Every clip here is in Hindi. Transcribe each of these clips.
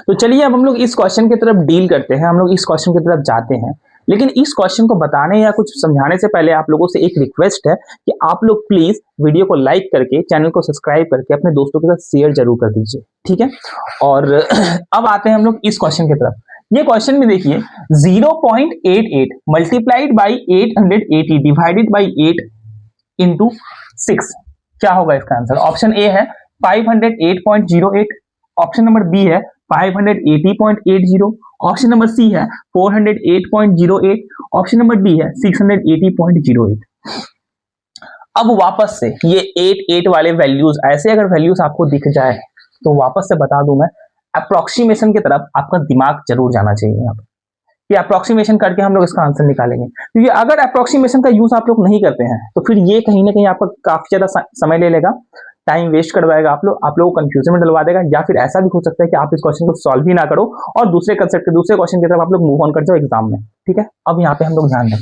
तो चलिए अब हम लोग इस क्वेश्चन की तरफ डील करते हैं, हम लोग इस क्वेश्चन की तरफ जाते हैं। लेकिन इस क्वेश्चन को बताने या कुछ समझाने से पहले आप लोगों से एक रिक्वेस्ट है कि आप लोग प्लीज वीडियो को लाइक करके चैनल को सब्सक्राइब करके अपने दोस्तों के साथ शेयर जरूर कर दीजिए, ठीक है। और अब आते हैं हम लोग इस क्वेश्चन की तरफ। ये क्वेश्चन में देखिए 0.88 multiplied by 880 divided by 8 into 6, क्या होगा इसका आंसर? ऑप्शन ए है 508.08, ऑप्शन नंबर बी है 580.80, ऑप्शन नंबर सी है 408.08, ऑप्शन नंबर डी है 680.08। अब वापस से ये 8 वाले वैल्यूज, ऐसे अगर वैल्यूज आपको दिख जाए तो वापस से बता दूं मैं, अप्रोक्सीमेशन की तरफ आपका दिमाग जरूर जाना चाहिए यहाँ पर, कि अप्रोक्सीमेशन करके हम लोग इसका आंसर निकालेंगे। क्योंकि अगर अप्रोक्सीमेशन का यूज आप लोग नहीं करते हैं तो फिर ये कहीं ना कहीं आपका काफी ज्यादा समय ले लेगा, टाइम वेस्ट करवाएगा, आप लोगों को कंफ्यूजन में डलवा देगा, या फिर ऐसा भी हो सकता है कि आप इस क्वेश्चन को सॉल्व ही ना करो और दूसरे कंसेप्ट के दूसरे क्वेश्चन की तरफ आप लोग मूव ऑन कर जाओ एग्जाम में, ठीक है। अब यहाँ पे हम लोग ध्यान दें,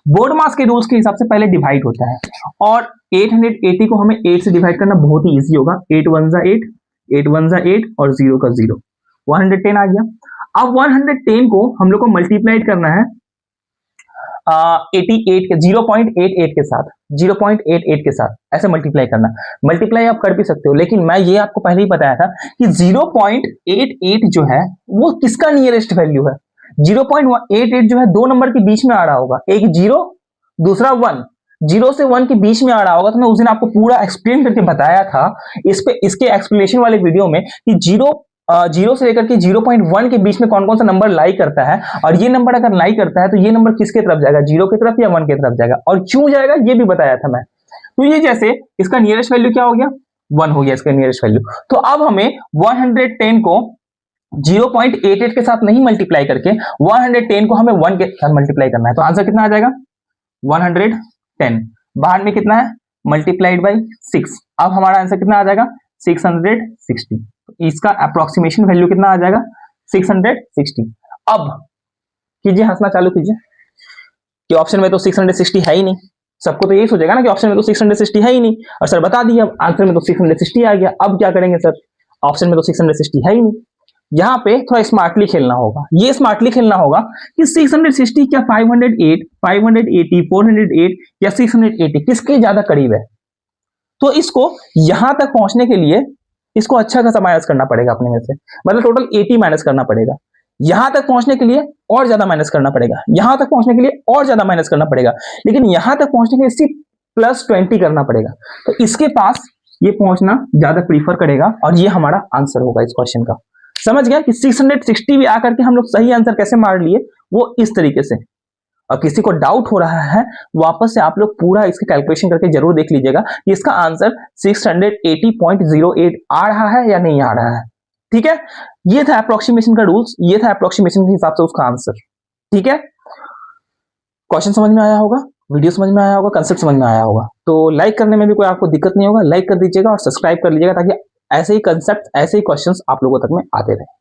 बोर्ड मास के रूल्स के हिसाब से पहले डिवाइड होता है और 880 को हमें 8 से डिवाइड करना बहुत ही ईजी होगा। 8 1 जा 8, 8 1 जा 8 और 0 का 0, 110 आ गया। अब 110 को हम लोग को मल्टीप्लाइड करना है 88 के 0.88 के साथ, 0.88 के साथ ऐसे मल्टीप्लाई करना। मल्टीप्लाई आप कर भी सकते हो, लेकिन मैं ये आपको पहले ही बताया था कि 0.88 जो है वो किसका नियरेस्ट वैल्यू है। 0.88 जो है दो नंबर के बीच में आ रहा होगा, एक 0 दूसरा 1, 0 से 1 के बीच में आ रहा होगा। तो मैं उस दिन आपको पूरा एक्सप्लेन करके बताया था इसके एक्सप्लेनेशन वाले वीडियो में कि 0 से लेकर के 0.1 के बीच में कौन कौन सा नंबर लाई करता है, और ये नंबर अगर लाई करता है तो ये नंबर किसके तरफ जाएगा, 0 की तरफ या 1 की तरफ जाएगा, और क्यों जाएगा ये भी बताया था मैं। तो ये जैसे इसका नियरेस्ट वैल्यू क्या हो गया, 1 हो गया इसका नियरेस्ट वैल्यू। तो अब हमें 110 को 0.88 के साथ नहीं मल्टीप्लाई करके 110 को हमें 1 के साथ मल्टीप्लाई करना है। तो आंसर कितना आ जाएगा 110, बाहर में कितना है मल्टीप्लाइड बाई 6, अब हमारा आंसर कितना आ जाएगा 660। इसका अप्रोक्सीमेशन वैल्यू कितना आ जाएगा 660। अब कीजिए, हंसना चालू कीजिए कि ऑप्शन में तो 660 है ही नहीं। सबको तो यही सोचेगा ना कि ऑप्शन में तो 660 है ही नहीं, और सर बता दिया आंसर में तो 660 आ गया, अब क्या करेंगे सर, ऑप्शन में तो 660 है ही नहीं। यहाँ पे थोड़ा स्मार्टली खेलना होगा, ये स्मार्टली खेलना होगा कि 660 क्या 508, 580, 408 या 680 किसके ज्यादा करीब है। तो इसको यहां तक पहुंचने के लिए इसको अच्छा खासा माइनस करना पड़ेगा अपने में से, मतलब टोटल 80 माइनस करना पड़ेगा। यहां तक पहुंचने के लिए और ज्यादा माइनस करना पड़ेगा, यहां तक पहुंचने के लिए और ज्यादा माइनस करना पड़ेगा, लेकिन यहां तक पहुंचने के लिए सिर्फ +20 करना पड़ेगा। तो इसके पास ये पहुंचना ज्यादा प्रीफर करेगा और ये हमारा आंसर होगा इस क्वेश्चन का। समझ गया कि 660 भी आकर के हम लोग सही आंसर कैसे मार लिए, वो इस तरीके से। और किसी को डाउट हो रहा है वापस से आप लोग पूरा इसके कैलकुलेशन करके जरूर देख लीजिएगा कि इसका आंसर 680.08 आ रहा है या नहीं आ रहा है, ठीक है। ये था अप्रोक्सीमेशन का रूल्स, ये था अप्रोक्सीमेशन के हिसाब से उसका आंसर, ठीक है। क्वेश्चन समझ में आया होगा, वीडियो समझ में आया होगा, कंसेप्ट समझ में आया होगा, तो लाइक करने में भी कोई आपको दिक्कत नहीं होगा, लाइक कर दीजिएगा और सब्सक्राइब कर लीजिएगा ताकि ऐसे ही कंसेप्ट, ऐसे ही क्वेश्चंस आप लोगों तक में आते रहे।